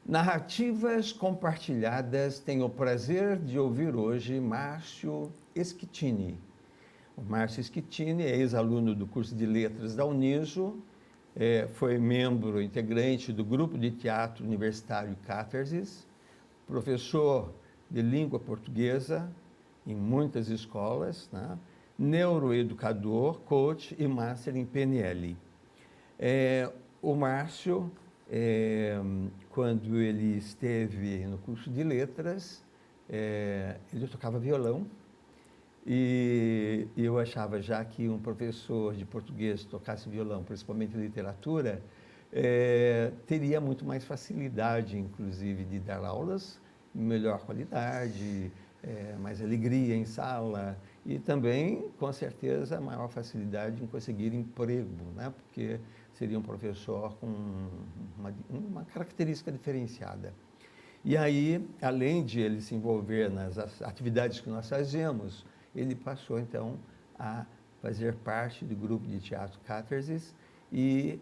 Narrativas compartilhadas, tenho o prazer de ouvir hoje Márcio Schettini. O Márcio Schettini é ex-aluno do curso de Letras da Uniso, foi membro integrante do grupo de teatro universitário Catarsis, professor de língua portuguesa em muitas escolas, né? Neuroeducador, coach e master em PNL. O Márcio, quando ele esteve no curso de letras, ele tocava violão e eu achava já que um professor de português tocasse violão, principalmente literatura, teria muito mais facilidade, inclusive, de dar aulas, melhor qualidade, mais alegria em sala e também, com certeza, maior facilidade em conseguir emprego, né? Porque seria um professor com uma característica diferenciada. E aí, além de ele se envolver nas atividades que nós fazemos, ele passou, então, a fazer parte do grupo de teatro Catarsis e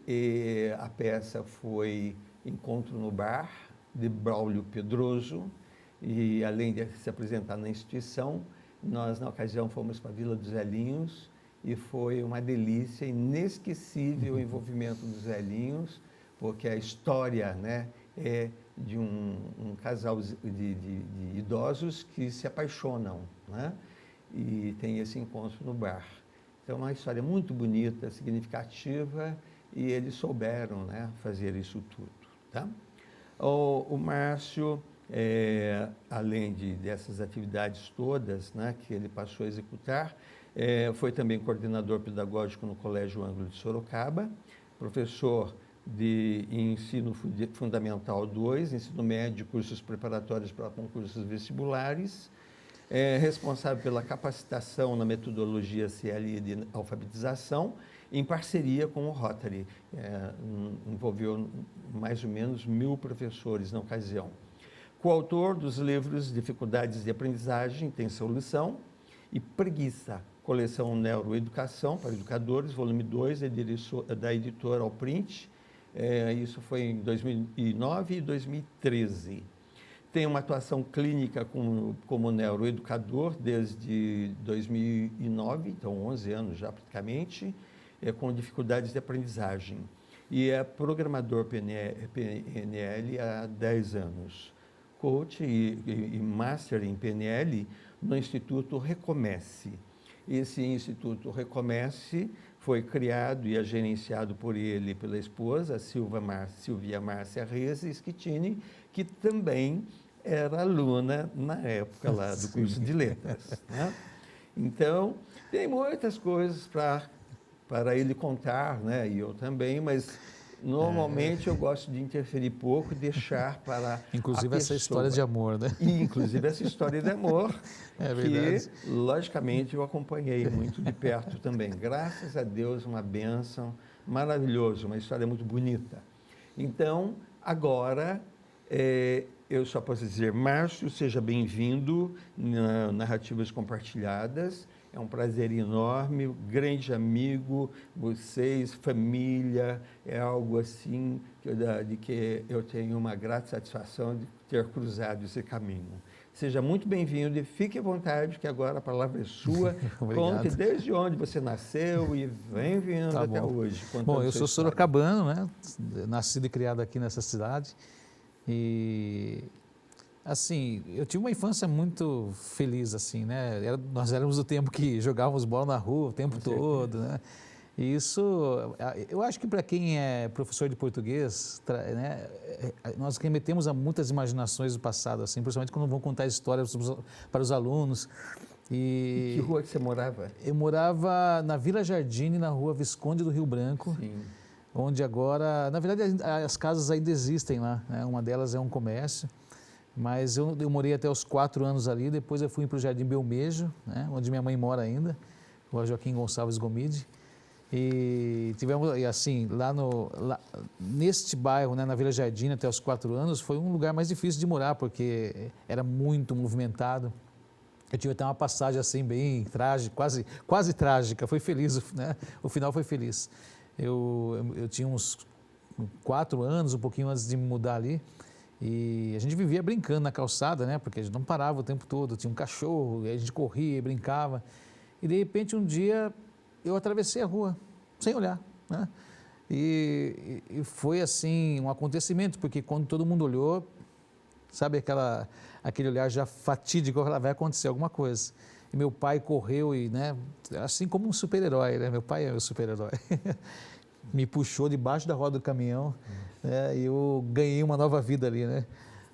a peça foi Encontro no Bar, de Braulio Pedroso, e além de se apresentar na instituição, nós, na ocasião, fomos para a Vila dos Velhinhos e foi uma delícia, inesquecível o envolvimento dos velhinhos, porque a história, né, é de um casal de idosos que se apaixonam, né, e tem esse encontro no bar. Então, é uma história muito bonita, significativa, e eles souberam, né, fazer isso tudo. Tá? O Márcio, além dessas atividades todas, né, que ele passou a executar, foi também coordenador pedagógico no Colégio Ângulo de Sorocaba, professor de ensino fundamental 2, ensino médio, cursos preparatórios para concursos vestibulares, responsável pela capacitação na metodologia CLI de alfabetização, em parceria com o Rotary. Envolveu mais ou menos 1000 professores na ocasião. Coautor dos livros Dificuldades de Aprendizagem, Tem Solução, e Preguiça, coleção Neuroeducação para Educadores, volume 2, da editora Alprint. Isso foi em 2009 e 2013. Tem uma atuação clínica como neuroeducador desde 2009, então 11 anos já praticamente, com dificuldades de aprendizagem. E é programador PNL há 10 anos. Coach e master em PNL no Instituto Recomece. Esse Instituto Recomece foi criado e é gerenciado por ele e pela esposa, Silvia Márcia Reze Schettini, que também era aluna na época lá do curso de letras. Né? Então, tem muitas coisas para ele contar, né? E eu também, mas normalmente eu gosto de interferir pouco e deixar para inclusive essa história de amor, né? E, inclusive essa história de amor, verdade. que logicamente eu acompanhei muito de perto também. Graças a Deus, uma bênção, maravilhoso, uma história muito bonita. Então, agora, eu só posso dizer, Márcio, seja bem-vindo na Narrativas Compartilhadas. É um prazer enorme, grande amigo, vocês, família, é algo assim de que eu tenho uma grata satisfação de ter cruzado esse caminho. Seja muito bem-vindo e fique à vontade, que agora a palavra é sua. Conte desde onde você nasceu e vem vindo até hoje. Bom, eu sou sorocabano, né? Nascido e criado aqui nessa cidade. E assim, eu tive uma infância muito feliz, assim, né? Nós éramos do tempo que jogávamos bola na rua o tempo todo, né? E isso, eu acho que para quem é professor de português, né, nós remetemos a muitas imaginações do passado, assim, principalmente quando vão contar histórias para os alunos. E que rua que você morava? Eu morava na Vila Jardine, na rua Visconde do Rio Branco. Sim. Onde agora, na verdade, as casas ainda existem lá, né? Uma delas é um comércio. Mas eu morei até os 4 anos ali, depois eu fui para o Jardim Belmejo, né, onde minha mãe mora ainda, o Joaquim Gonçalves Gomide. E tivemos, assim, neste bairro, né, na Vila Jardim, até os 4 anos, foi um lugar mais difícil de morar, porque era muito movimentado. Eu tive até uma passagem assim, bem trágica, quase trágica, foi feliz, né? O final foi feliz. Eu tinha uns 4 anos, um pouquinho antes de me mudar ali, E a gente vivia brincando na calçada, né? Porque a gente não parava o tempo todo, tinha um cachorro, e a gente corria e brincava. E de repente um dia eu atravessei a rua, sem olhar, né? E foi assim um acontecimento, porque quando todo mundo olhou, sabe aquele olhar já fatídico, vai acontecer alguma coisa. E meu pai correu e, né, assim como um super-herói, né? Meu pai é o super-herói. Me puxou debaixo da roda do caminhão, né, e eu ganhei uma nova vida ali, né?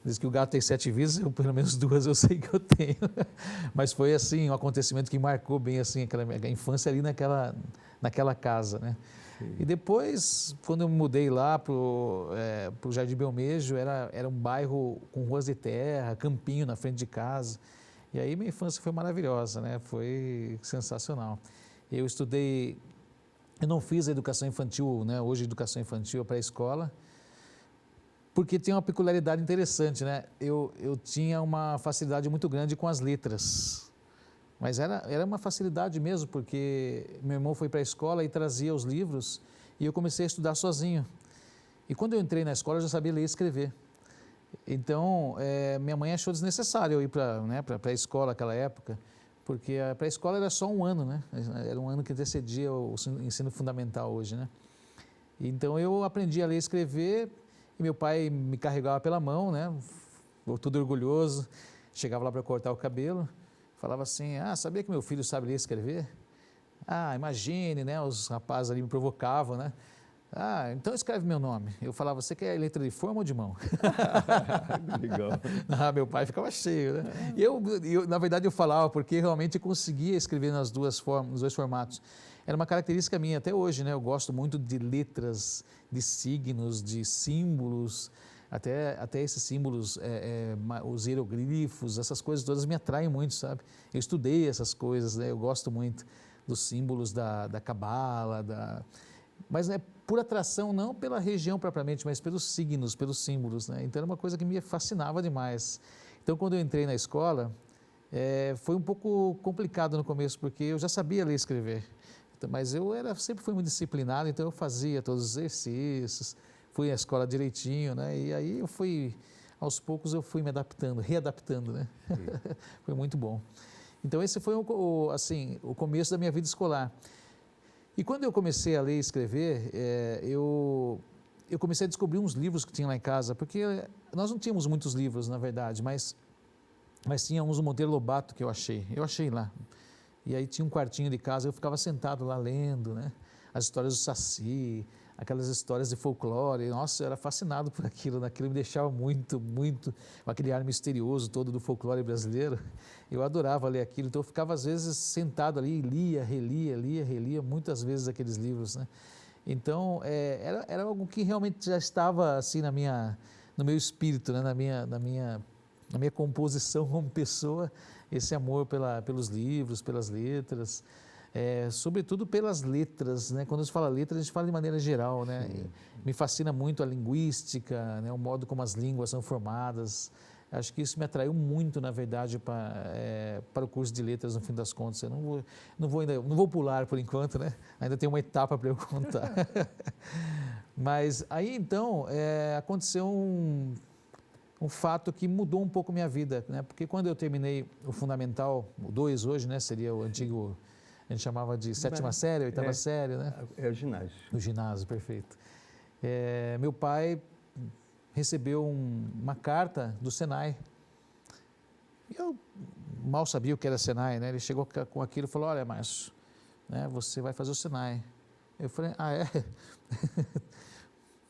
Diz que o gato tem 7 vidas, eu, pelo menos 2 eu sei que eu tenho. Mas foi assim, um acontecimento que marcou bem assim aquela minha infância ali naquela casa, né? Sim. E depois, quando eu me mudei lá para o Jardim Belmejo, era um bairro com ruas de terra, campinho na frente de casa. E aí minha infância foi maravilhosa, né? Foi sensacional. Eu estudei, eu não fiz a educação infantil, né? Hoje educação infantil é pré-escola, porque tem uma peculiaridade interessante, né? Eu tinha uma facilidade muito grande com as letras, mas era uma facilidade mesmo, porque meu irmão foi para a escola e trazia os livros e eu comecei a estudar sozinho. E quando eu entrei na escola eu já sabia ler e escrever. Então, minha mãe achou desnecessário eu ir para a escola naquela época, porque a pré-escola era só um ano, né? Era um ano que antecedia o ensino fundamental hoje, né? Então eu aprendi a ler e escrever e meu pai me carregava pela mão, né? Todo orgulhoso, chegava lá para cortar o cabelo, falava assim, sabia que meu filho sabe ler e escrever? Imagine, né? Os rapazes ali me provocavam, né? Então escreve meu nome. Eu falava, você quer letra de forma ou de mão? Legal. Meu pai ficava cheio, né? E eu, na verdade, eu falava porque realmente eu conseguia escrever nos dois formatos. Era uma característica minha até hoje, né? Eu gosto muito de letras, de signos, de símbolos, até esses símbolos, os hieroglifos, essas coisas todas me atraem muito, sabe? Eu estudei essas coisas, né? Eu gosto muito dos símbolos da cabala, mas é por atração, não pela região propriamente, mas pelos signos, pelos símbolos, né? Então era uma coisa que me fascinava demais. Então quando eu entrei na escola, foi um pouco complicado no começo, porque eu já sabia ler e escrever, mas eu sempre fui muito disciplinado, então eu fazia todos os exercícios, fui à escola direitinho, né? E aí aos poucos eu fui me adaptando, readaptando, né? Foi muito bom. Então esse foi o começo da minha vida escolar. E quando eu comecei a ler e escrever, eu comecei a descobrir uns livros que tinha lá em casa, porque nós não tínhamos muitos livros, na verdade, mas tinha uns do Monteiro Lobato que eu achei lá. E aí tinha um quartinho de casa, eu ficava sentado lá lendo, né? As histórias do Saci, aquelas histórias de folclore, nossa, eu era fascinado por aquilo me deixava muito, muito, com aquele ar misterioso todo do folclore brasileiro, eu adorava ler aquilo, então eu ficava às vezes sentado ali e relia muitas vezes aqueles livros, né? Então, era algo que realmente já estava assim no meu espírito, né? na minha composição como pessoa, esse amor pelos livros, pelas letras, sobretudo pelas letras, né? Quando se fala letras, a gente fala de maneira geral, né? Me fascina muito a linguística, né? O modo como as línguas são formadas. Acho que isso me atraiu muito, na verdade, para o curso de letras, no fim das contas. Eu não vou pular por enquanto, né? Ainda tem uma etapa para eu contar. Mas aí, então, aconteceu um fato que mudou um pouco minha vida, né? Porque quando eu terminei o Fundamental, o 2 hoje, né? Seria o antigo, a gente chamava de 7ª série, 8ª série, né? É o ginásio. O ginásio, perfeito. Meu pai recebeu uma carta do Senai. Eu mal sabia o que era Senai, né? Ele chegou com aquilo e falou, olha, Márcio, né? Você vai fazer o Senai. Eu falei, é?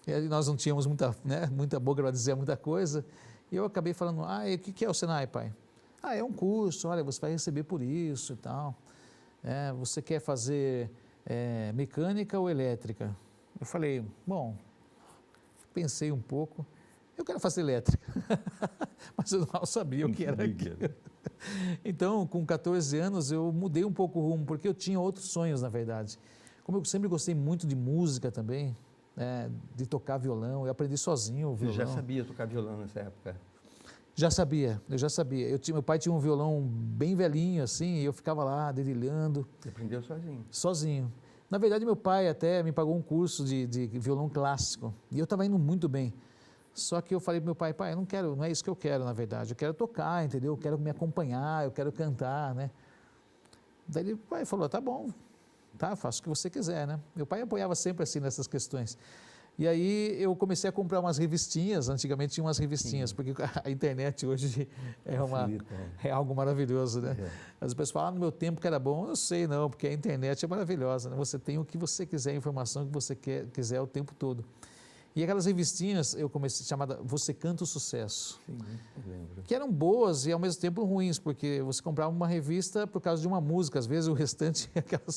E nós não tínhamos muita boca para dizer muita coisa, e eu acabei falando, o que é o Senai, pai? É um curso, olha, você vai receber por isso e tal, você quer fazer mecânica ou elétrica? Eu falei, bom, pensei um pouco, eu quero fazer elétrica, mas eu não sabia o que era aquilo. Então, com 14 anos, eu mudei um pouco o rumo, porque eu tinha outros sonhos, na verdade. Como eu sempre gostei muito de música também, de tocar violão, eu aprendi sozinho o violão. Você já sabia tocar violão nessa época? Eu já sabia. Meu pai tinha um violão bem velhinho assim, e eu ficava lá dedilhando. Você aprendeu sozinho? Sozinho. Na verdade, meu pai até me pagou um curso de violão clássico, e eu estava indo muito bem. Só que eu falei para meu pai, pai, eu não quero, não é isso que eu quero, na verdade. Eu quero tocar, entendeu? Eu quero me acompanhar, eu quero cantar, né? Daí ele, pai, falou, tá bom, tá, faça o que você quiser, né? Meu pai apoiava sempre assim nessas questões. E aí eu comecei a comprar umas revistinhas, antigamente tinha umas revistinhas, porque a internet hoje é algo maravilhoso, né? As pessoas falam, no meu tempo que era bom, eu sei não, porque a internet é maravilhosa, né? Você tem o que você quiser, a informação que você quiser o tempo todo. E aquelas revistinhas eu comecei chamada Você Canta o Sucesso. Sim, eu lembro. Que eram boas e ao mesmo tempo ruins, porque você comprava uma revista por causa de uma música, às vezes o restante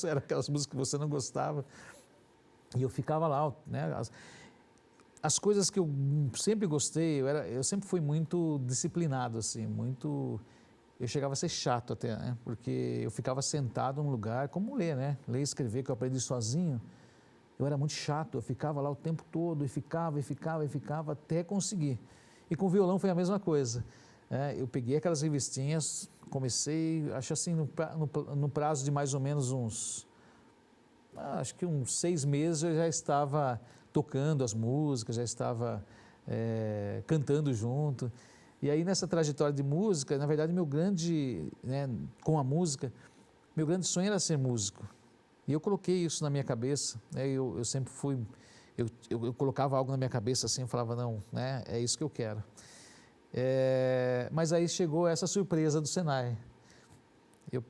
eram aquelas músicas que você não gostava. E eu ficava lá, né? As coisas que eu sempre gostei, eu sempre fui muito disciplinado, assim, eu chegava a ser chato até, né? Porque eu ficava sentado num lugar, como ler, né? Ler e escrever, que eu aprendi sozinho. Eu era muito chato, eu ficava lá o tempo todo, e ficava até conseguir. E com o violão foi a mesma coisa. Eu peguei aquelas revistinhas, comecei, acho assim, no prazo de mais ou menos acho que uns 6 meses eu já estava tocando as músicas, já estava cantando junto. E aí nessa trajetória de música, na verdade com a música, meu grande sonho era ser músico. E eu coloquei isso na minha cabeça, né? Eu sempre fui, eu colocava algo na minha cabeça assim, eu falava, não, né? É isso que eu quero. Mas aí chegou essa surpresa do Senai. Eu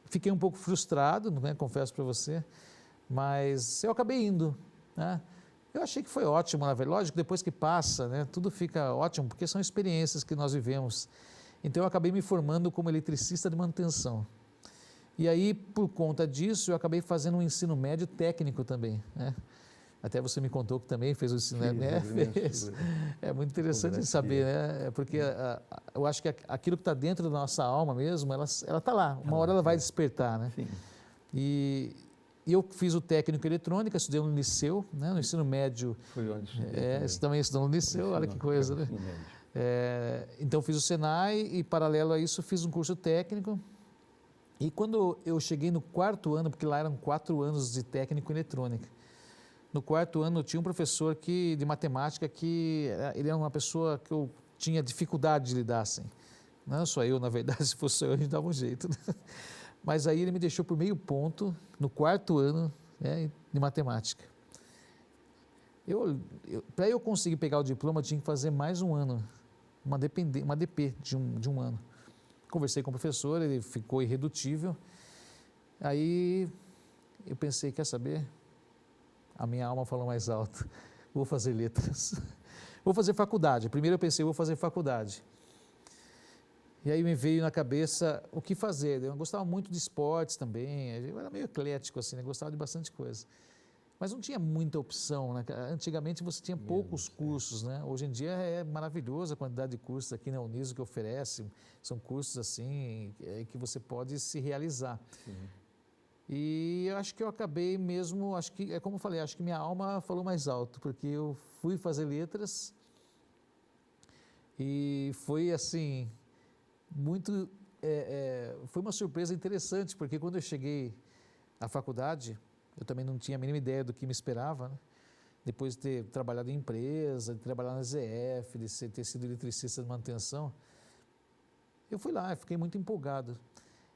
fiquei um pouco frustrado, né? Confesso para você, mas eu acabei indo, né? Eu achei que foi ótimo, na verdade, lógico, depois que passa, né? Tudo fica ótimo, porque são experiências que nós vivemos. Então eu acabei me formando como eletricista de manutenção. E aí, por conta disso, eu acabei fazendo um ensino médio técnico também, né? Até você me contou que também fez o ensino médio. Fez. É muito interessante de saber, né? Porque eu acho que aquilo que está dentro da nossa alma mesmo, ela está lá. Uma hora ela vai despertar, né? Sim. E eu fiz o técnico em eletrônica, estudei no liceu, né? No ensino médio. Foi onde estudei. Você também estudou no liceu, olha que coisa, né? Então fiz o Senai e, paralelo a isso, fiz um curso técnico. E quando eu cheguei no 4º ano, porque lá eram 4 anos de técnico em eletrônica, no 4º ano tinha um professor de matemática que ele era uma pessoa que eu tinha dificuldade de lidar assim. Não só eu, na verdade, se fosse eu, a gente dava um jeito. Né? Mas aí ele me deixou por meio ponto no 4º ano, né, de matemática. Para eu conseguir pegar o diploma, eu tinha que fazer mais um ano, uma DP de um ano. Conversei com o professor, ele ficou irredutível. Aí eu pensei, quer saber? A minha alma falou mais alto. Vou fazer letras. Vou fazer faculdade. Primeiro eu pensei, vou fazer faculdade. E aí me veio na cabeça o que fazer. Eu gostava muito de esportes também. Eu era meio eclético, assim, né? Gostava de bastante coisa. Mas não tinha muita opção, né? Antigamente você tinha poucos cursos, né? Hoje em dia é maravilhosa a quantidade de cursos aqui na Uniso que oferece. São cursos assim que você pode se realizar. Sim. E eu acho que eu acabei mesmo, acho que, como eu falei, acho que minha alma falou mais alto, porque eu fui fazer letras e foi assim, foi uma surpresa interessante, porque quando eu cheguei à faculdade, eu também não tinha a mínima ideia do que me esperava, né? Depois de ter trabalhado em empresa, de trabalhar na ZF, de ter sido eletricista de manutenção, eu fui lá, fiquei muito empolgado.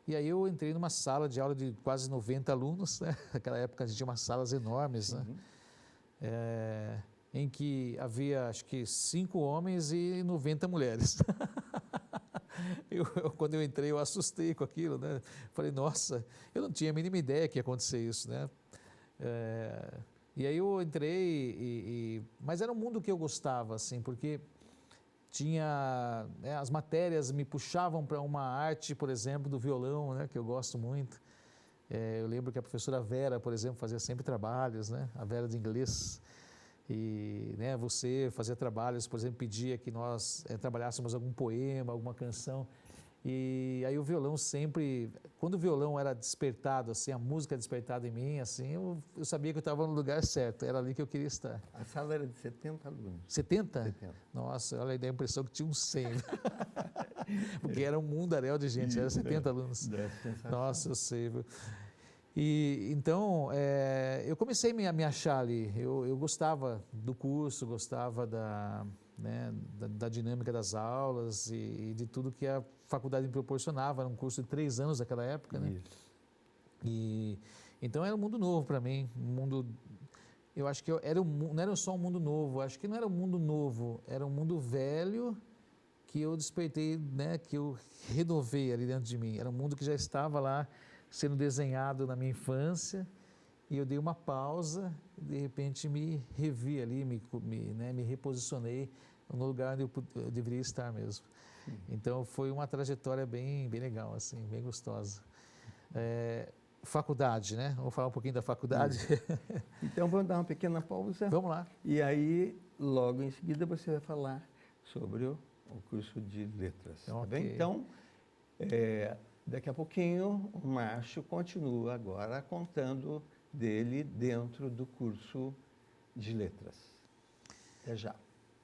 E aí eu entrei numa sala de aula de quase 90 alunos, né? Naquela época a gente tinha umas salas enormes, né? Em que havia acho que 5 homens e 90 mulheres. Quando eu entrei, eu assustei com aquilo, né? Falei, nossa, eu não tinha a mínima ideia que ia acontecer isso, né? E aí eu entrei, mas era um mundo que eu gostava, assim, porque tinha, as matérias me puxavam para uma arte, por exemplo, do violão, né? Que eu gosto muito. Eu lembro que a professora Vera, por exemplo, fazia sempre trabalhos, né? A Vera de inglês. E né, você fazia trabalhos, por exemplo, pedia que nós trabalhássemos algum poema, alguma canção. E aí o violão sempre, quando o violão era despertado, assim, a música despertada em mim, assim, eu sabia que eu estava no lugar certo, era ali que eu queria estar. A sala era de 70 alunos. 70? 70. Nossa, olha, dá a impressão que tinha uns 100. Porque era um mundaréu de gente, era 70 alunos. Nossa, eu sei, viu? E então eu comecei a me achar ali. Eu gostava do curso, gostava da dinâmica das aulas e de tudo que a faculdade me proporcionava. Era um curso de 3 anos naquela época, né? Isso. E então era um mundo novo para mim, um mundo. Eu acho que não era só um mundo novo. Acho que não era um mundo novo, era um mundo velho que eu despertei, né? Que eu renovei ali dentro de mim. Era um mundo que já estava lá sendo desenhado na minha infância. E eu dei uma pausa, de repente me revi ali, me reposicionei no lugar onde eu deveria estar mesmo. Então foi uma trajetória bem legal, assim, bem gostosa. Faculdade, né? Vamos falar um pouquinho da faculdade? Então vamos dar uma pequena pausa. Vamos lá. E aí, logo em seguida, você vai falar sobre o curso de letras. Tá bem? Ok. Então, daqui a pouquinho, o Márcio continua agora contando dele dentro do curso de letras. Até já.